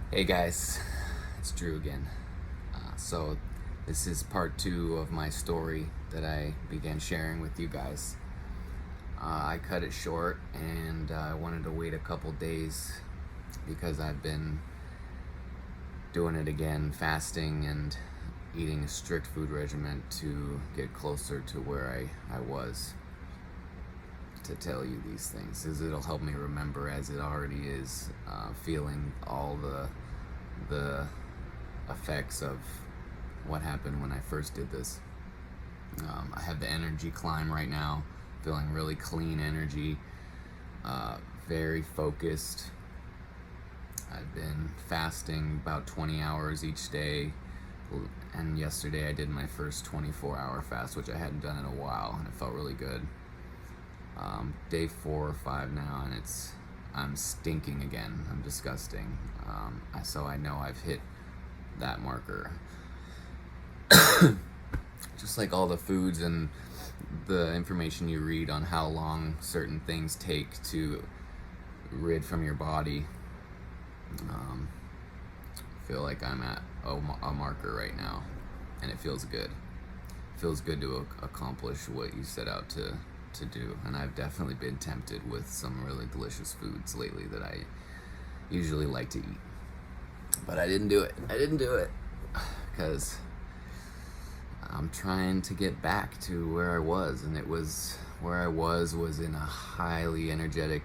Hey guys, it's Drew again. So, this is part two of my story that I began sharing with you guys. I cut it short and I wanted to wait a couple days because I've been doing it again, fasting and eating a strict food regimen to get closer to where I was, to tell you these things, because it'll help me remember, as it already is, feeling all the effects of what happened when I first did this. I have the energy climb right now, feeling really clean energy, very focused. I've been fasting about 20 hours each day, and yesterday I did my first 24-hour fast, which I hadn't done in a while, and it felt really good. Day 4 or 5 now, and I'm stinking again. I'm disgusting. So I know I've hit that marker. Just like all the foods and the information you read on how long certain things take to rid from your body, I feel like I'm at a marker right now, and it feels good. It feels good to accomplish what you set out to do, and I've definitely been tempted with some really delicious foods lately that I usually like to eat, but I didn't do it because I'm trying to get back to where I was, and where I was in a highly energetic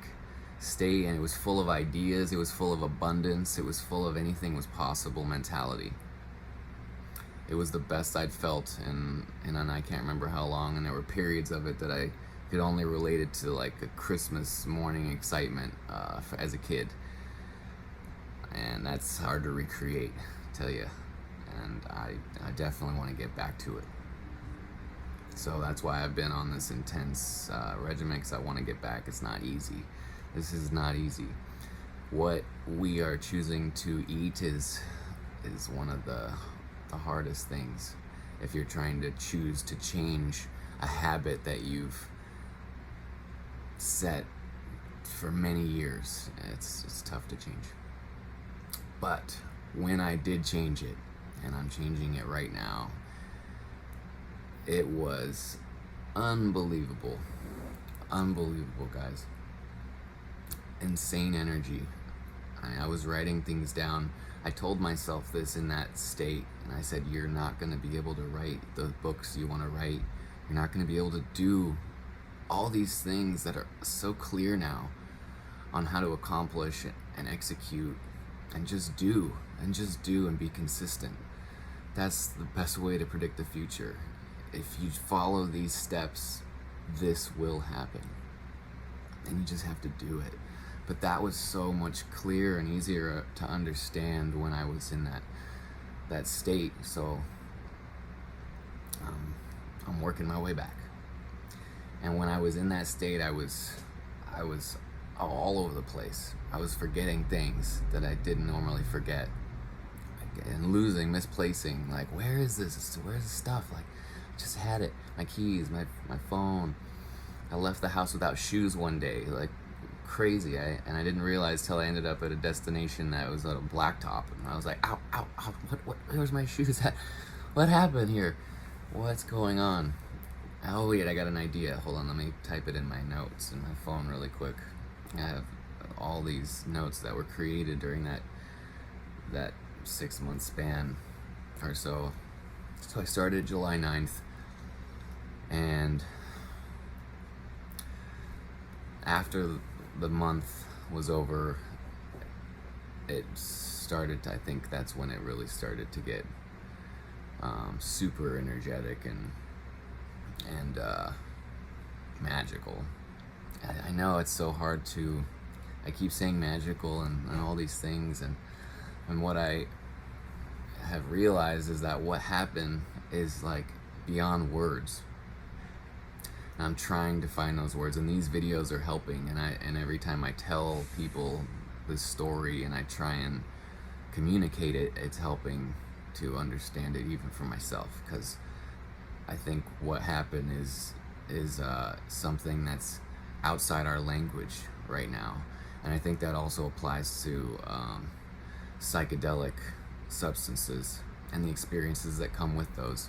state, and it was full of ideas, it was full of abundance, it was full of anything was possible mentality. It was the best I'd felt in I can't remember how long, and there were periods of it that I could only relate it to like a Christmas morning excitement as a kid, and that's hard to recreate, I tell you, and I definitely want to get back to it. So that's why I've been on this intense regimen, because I want to get back. It's not easy. This is not easy. What we are choosing to eat is one of the hardest things. If you're trying to choose to change a habit that you've set for many years, it's tough to change. But when I did change it, and I'm changing it right now, it was unbelievable. Unbelievable, guys. Insane energy. I was writing things down. I told myself this in that state, and I said, you're not going to be able to write the books you want to write. You're not going to be able to do all these things that are so clear now on how to accomplish and execute, and just do and be consistent. That's the best way to predict the future. If you follow these steps, this will happen, and you just have to do it. But that was so much clearer and easier to understand when I was in that state. So I'm working my way back. And when I was in that state, I was all over the place. I was forgetting things that I didn't normally forget, and misplacing. Like, where is this? Where's the stuff? Like, I just had it. My keys, my phone. I left the house without shoes one day, like crazy. And I didn't realize till I ended up at a destination that was at a blacktop, and I was like, ow, ow, ow, what, where's my shoes at? What happened here? What's going on? Oh wait, I got an idea. Hold on, let me type it in my notes in my phone really quick. I have all these notes that were created during that 6-month span or so. So I started July 9th, and after the month was over, it started to, I think that's when it really started to get super energetic and magical. I know it's so hard to, I keep saying magical and all these things, and what I have realized is that what happened is like beyond words. And I'm trying to find those words, and these videos are helping, and every time I tell people this story and I try and communicate it, it's helping to understand it even for myself, because I think what happened is something that's outside our language right now, and I think that also applies to psychedelic substances and the experiences that come with those.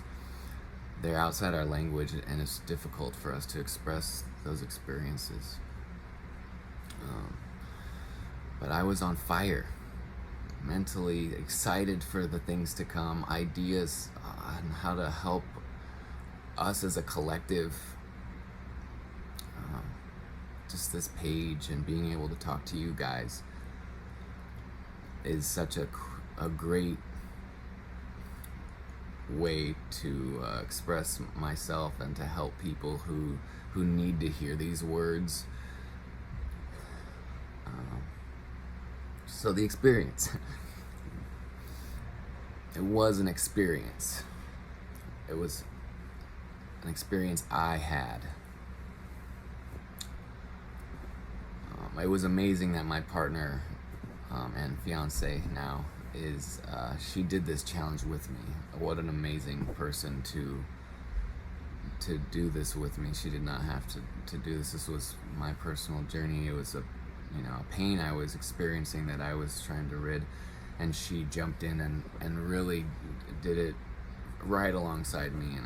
They're outside our language, and it's difficult for us to express those experiences. But I was on fire, mentally excited for the things to come, ideas on how to help us as a collective. Just this page and being able to talk to you guys is such a great way to express myself and to help people who need to hear these words. So the experience. It was an experience. It was an experience I had. It was amazing that my partner and fiance now is, she did this challenge with me. What an amazing person to do this with me. She did not have to do this. This was my personal journey. It was a pain I was experiencing that I was trying to rid, and she jumped in and really did it right alongside me, and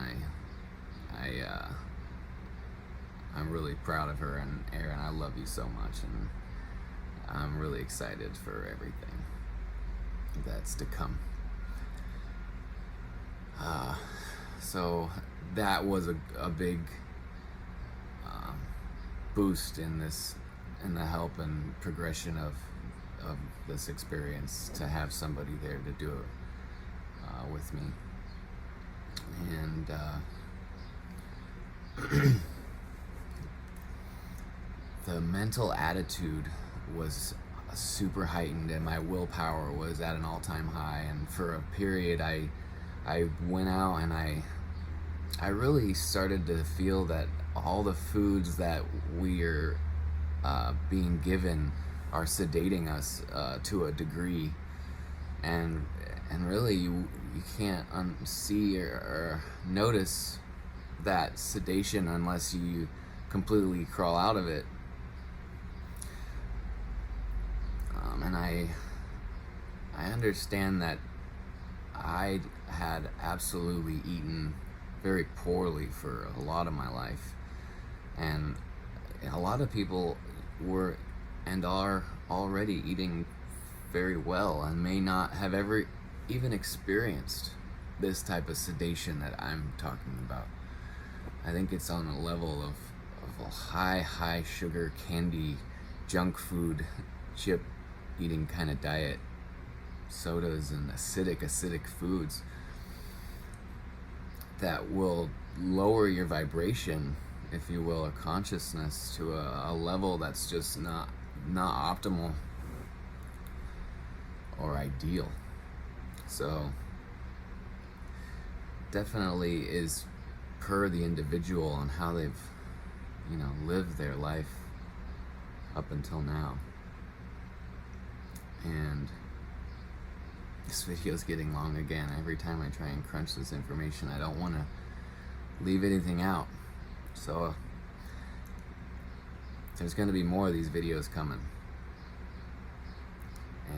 I'm really proud of her. And Aaron, I love you so much, and I'm really excited for everything that's to come. So that was a big boost in the help and progression of this experience, to have somebody there to do it with me. And the mental attitude was super heightened, and my willpower was at an all-time high. And for a period, I went out and I really started to feel that all the foods that we are being given are sedating us to a degree, and really you can't see or notice that sedation unless you completely crawl out of it. And I understand that I had absolutely eaten very poorly for a lot of my life, and a lot of people were and are already eating very well and may not have ever even experienced this type of sedation that I'm talking about. I think it's on a level of a high sugar candy, junk food, chip eating kind of diet, sodas and acidic foods that will lower your vibration, if you will, or consciousness to a level that's just not optimal or ideal. So definitely is per the individual on how they've lived their life up until now. And this video is getting long again. Every time I try and crunch this information, I don't want to leave anything out. So there's going to be more of these videos coming.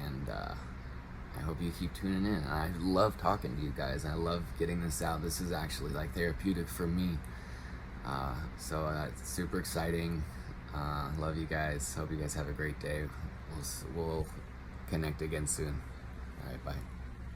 And I hope you keep tuning in. I love talking to you guys. I love getting this out. This is actually like therapeutic for me. So it's super exciting. Love you guys. Hope you guys have a great day. We'll connect again soon. All right, bye.